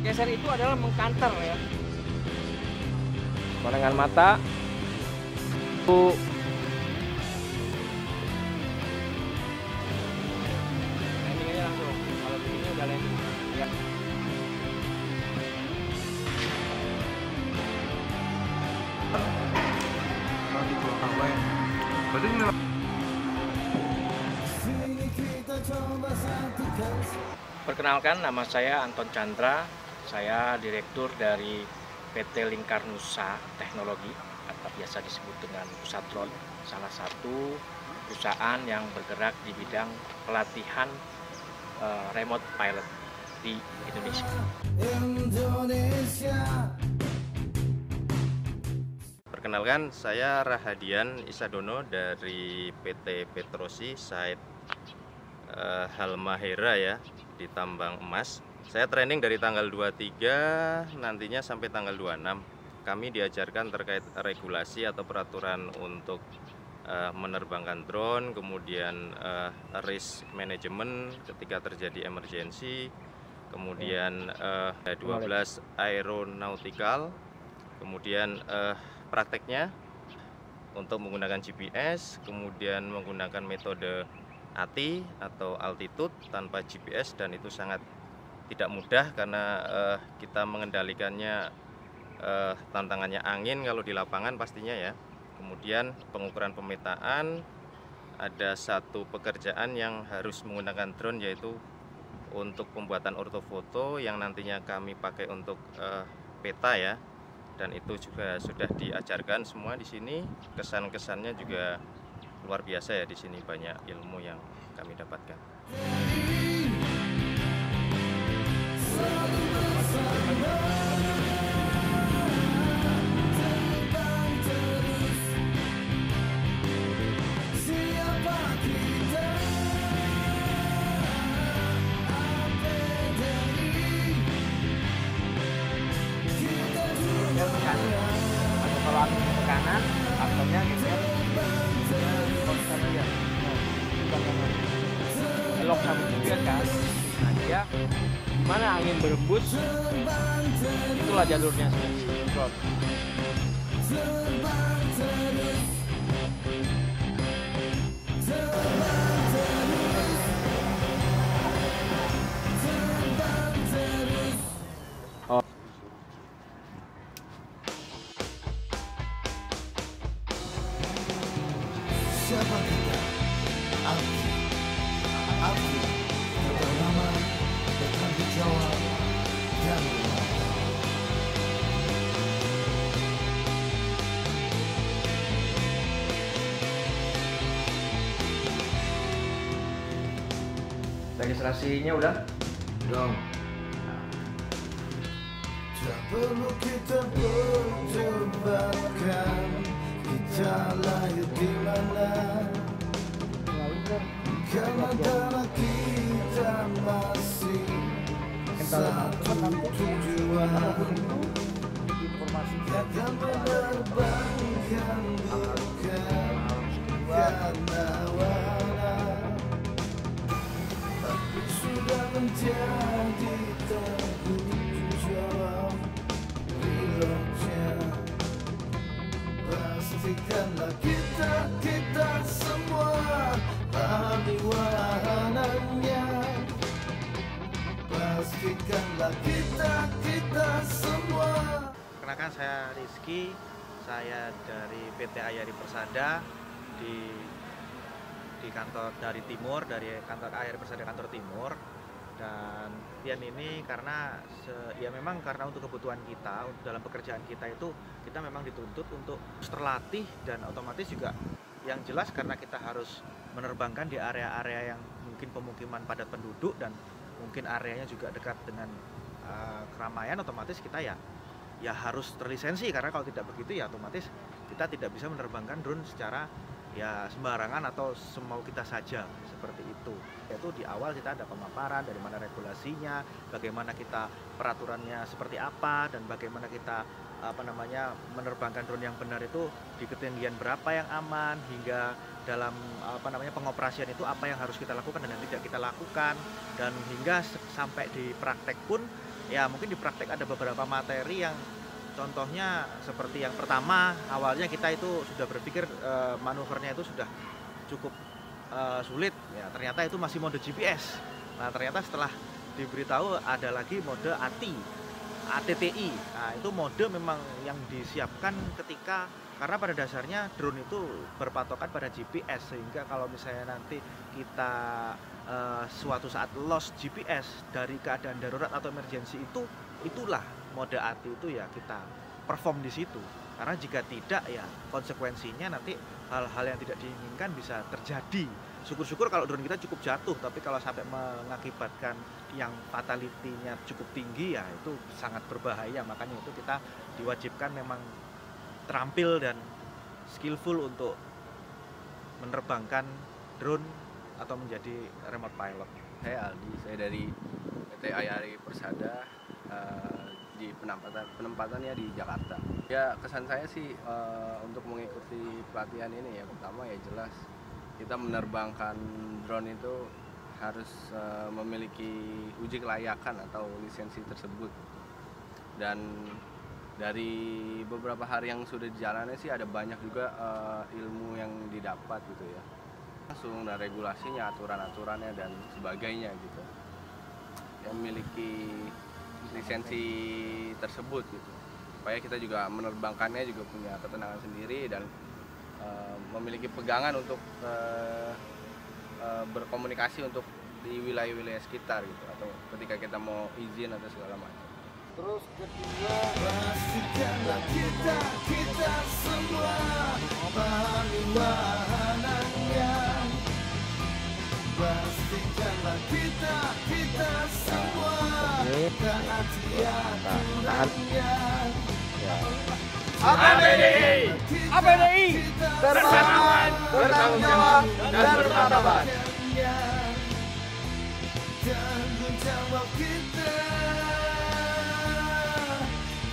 Geser itu adalah mengkanter ya. Pandangan mata. Bu. Landing aja langsung. Kalau begini udah landing. Ya. Berarti ini Perkenalkan, nama saya Anton Chandra. Saya direktur dari PT Lingkar Nusa Teknologi atau biasa disebut dengan Pusatron, salah satu perusahaan yang bergerak di bidang pelatihan remote pilot di Indonesia. Perkenalkan, saya Rahadian Isadono dari PT Petrosi Site Halmahera ya, di Tambang Emas. Saya training dari tanggal 23 nantinya sampai tanggal 26. Kami diajarkan terkait regulasi atau peraturan untuk menerbangkan drone, kemudian risk management ketika terjadi emergency, kemudian 12 aeronautical, kemudian prakteknya untuk menggunakan GPS, kemudian menggunakan metode ATI atau altitude tanpa GPS, dan itu sangat tidak mudah karena kita mengendalikannya, tantangannya angin kalau di lapangan pastinya ya. Kemudian pengukuran pemetaan, ada satu pekerjaan yang harus menggunakan drone yaitu untuk pembuatan ortofoto yang nantinya kami pakai untuk peta ya. Dan itu juga sudah diajarkan semua di sini. Kesan-kesannya juga luar biasa ya, di sini banyak ilmu yang kami dapatkan. Kalau angin ke kanan, aktornya geser ke sana ya. Belok sama juga kan. Nah dia gimana angin berembus, itulah jalurnya sinkron. Siapa kita? Aku bernama, bertanggung jawab, dan Registrasinya udah? dong. tak perlu kita perdebatkan kita lahir di mana, karena darah kita masih satu tujuan, akan menerbangkan bukan karena warna, tapi sudah menjadi tanggung jawab pilotnya. Pastikanlah kita semua pahami wahananya. Pastikanlah kita semua. Perkenalkan, saya Rizky, saya dari PT Ayari Persada di kantor dari timur, dari kantor Ayari Persada kantor timur. Dan ini karena ya memang karena untuk kebutuhan kita dalam pekerjaan kita itu kita memang dituntut untuk terlatih, dan otomatis juga yang jelas karena kita harus menerbangkan di area-area yang mungkin pemukiman padat penduduk dan mungkin areanya juga dekat dengan keramaian, otomatis kita ya harus terlisensi, karena kalau tidak begitu ya otomatis kita tidak bisa menerbangkan drone secara ya sembarangan atau semau kita saja seperti itu. Yaitu di awal kita ada pemaparan dari mana regulasinya, bagaimana kita peraturannya seperti apa, dan bagaimana kita menerbangkan drone yang benar itu di ketinggian berapa yang aman, hingga dalam pengoperasian itu apa yang harus kita lakukan dan yang tidak kita lakukan, dan hingga sampai di praktek pun ya mungkin di praktek ada beberapa materi yang contohnya seperti yang pertama, awalnya kita itu sudah berpikir manuvernya itu sudah cukup sulit, ya ternyata itu masih mode GPS. Nah ternyata setelah diberitahu ada lagi mode ATTI. Nah itu mode memang yang disiapkan karena pada dasarnya drone itu berpatokan pada GPS, sehingga kalau misalnya nanti kita suatu saat lost GPS dari keadaan darurat atau emergency itulah mode AT itu ya kita perform di situ. Karena jika tidak ya konsekuensinya nanti hal-hal yang tidak diinginkan bisa terjadi. Syukur-syukur kalau drone kita cukup jatuh, tapi kalau sampai mengakibatkan yang fatality-nya cukup tinggi ya itu sangat berbahaya. Makanya itu kita diwajibkan memang terampil dan skillful untuk menerbangkan drone atau menjadi remote pilot. Saya Aldi, saya dari PT Ayari Persada, di penempatannya di Jakarta. Ya kesan saya sih untuk mengikuti pelatihan ini ya, pertama ya jelas kita menerbangkan drone itu harus memiliki uji kelayakan atau lisensi tersebut. Dan dari beberapa hari yang sudah dijalani sih ada banyak juga ilmu yang didapat gitu ya, langsung dan regulasinya, aturan-aturannya dan sebagainya gitu, yang memiliki lisensi tersebut gitu, supaya kita juga menerbangkannya juga punya ketenangan sendiri dan memiliki pegangan untuk berkomunikasi untuk di wilayah-wilayah sekitar gitu, atau ketika kita mau izin atau segala macam. Terus kedua, pastikanlah kita semua pahami wahananya. Pastikanlah kita semua taati aturannya. APDI bersama bertanggung jawab dan bermartabat. Tanggung jawab kita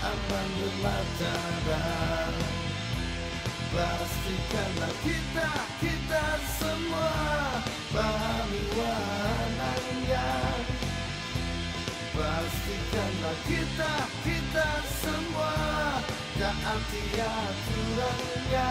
aman bermartabat. Pastikanlah kita semua pahami wahananya. Pastikanlah kita semua taati aturannya.